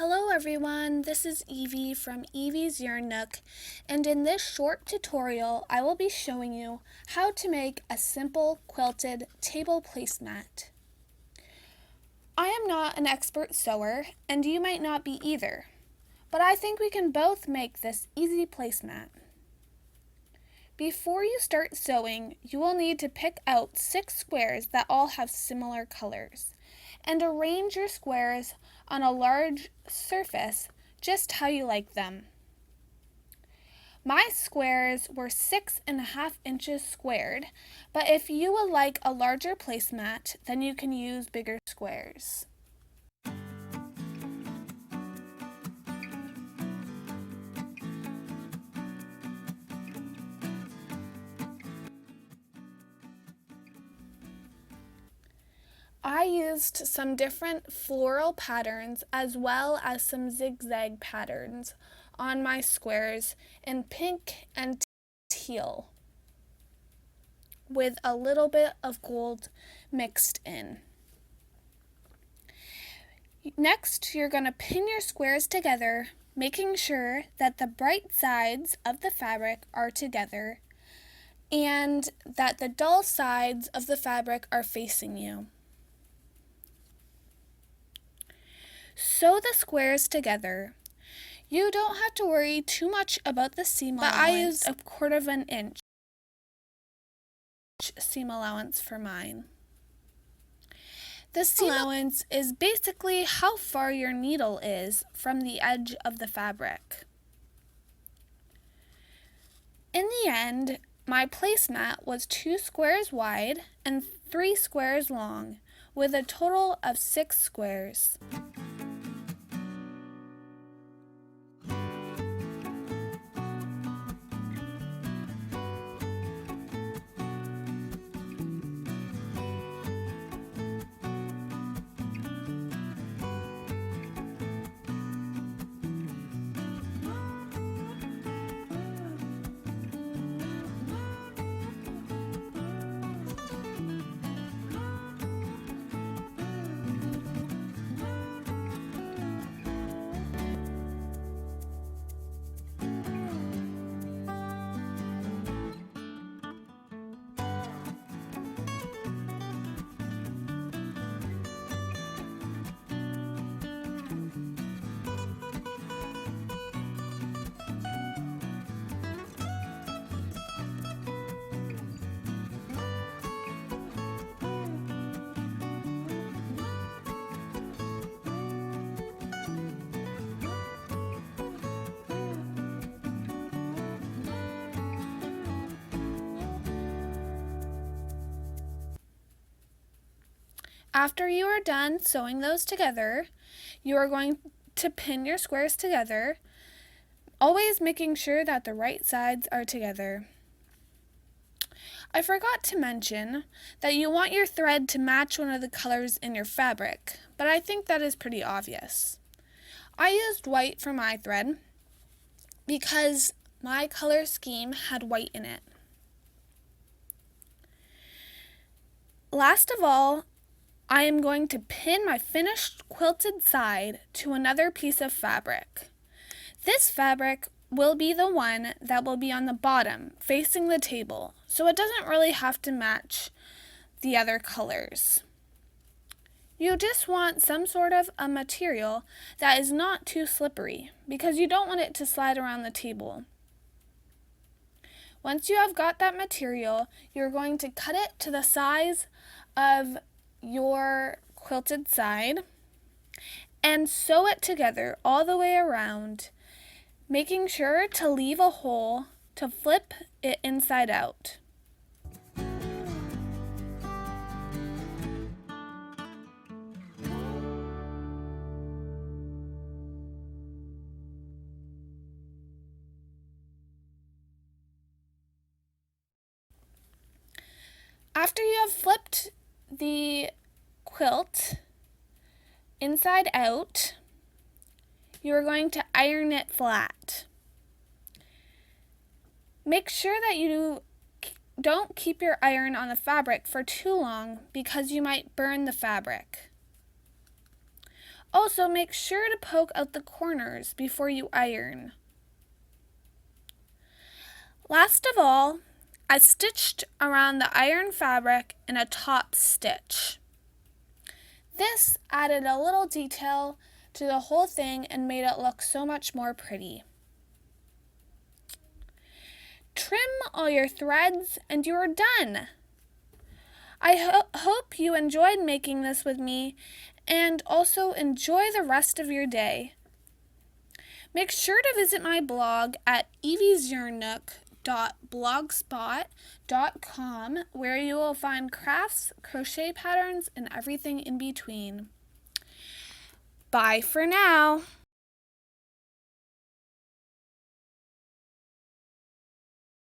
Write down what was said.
Hello everyone, this is Evie from Evie's Yarn Nook, and in this short tutorial I will be showing you how to make a simple quilted table placemat. I am not an expert sewer, and you might not be either, but I think we can both make this easy placemat. Before you start sewing, you will need to pick out 6 squares that all have similar colors, and arrange your squares on a large surface just how you like them. My squares were 6.5 inches squared, but if you would like a larger placemat, then you can use bigger squares. I used some different floral patterns as well as some zigzag patterns on my squares in pink and teal with a little bit of gold mixed in. Next, you're going to pin your squares together, making sure that the bright sides of the fabric are together and that the dull sides of the fabric are facing you. Sew the squares together. You don't have to worry too much about the seam allowance, but I used 1/4 inch seam allowance for mine. The seam allowance is basically how far your needle is from the edge of the fabric. In the end, my placemat was 2 squares wide and 3 squares long, with a total of 6 squares. After you are done sewing those together, you are going to pin your squares together, always making sure that the right sides are together. I forgot to mention that you want your thread to match one of the colors in your fabric, but I think that is pretty obvious. I used white for my thread because my color scheme had white in it. Last of all, I am going to pin my finished quilted side to another piece of fabric. This fabric will be the one that will be on the bottom, facing the table, so it doesn't really have to match the other colors. You just want some sort of a material that is not too slippery, because you don't want it to slide around the table. Once you have got that material, you're going to cut it to the size of your quilted side and sew it together all the way around, making sure to leave a hole to flip it inside out. After you have flipped the quilt inside out, you are going to iron it flat. Make sure that you don't keep your iron on the fabric for too long because you might burn the fabric. Also, make sure to poke out the corners before you iron. Last of all, I stitched around the iron fabric in a top stitch. This added a little detail to the whole thing and made it look so much more pretty. Trim all your threads and you are done. I hope you enjoyed making this with me and also enjoy the rest of your day. Make sure to visit my blog at evie'syarnnook.blogspot.com where you will find crafts, crochet patterns, and everything in between. Bye for now.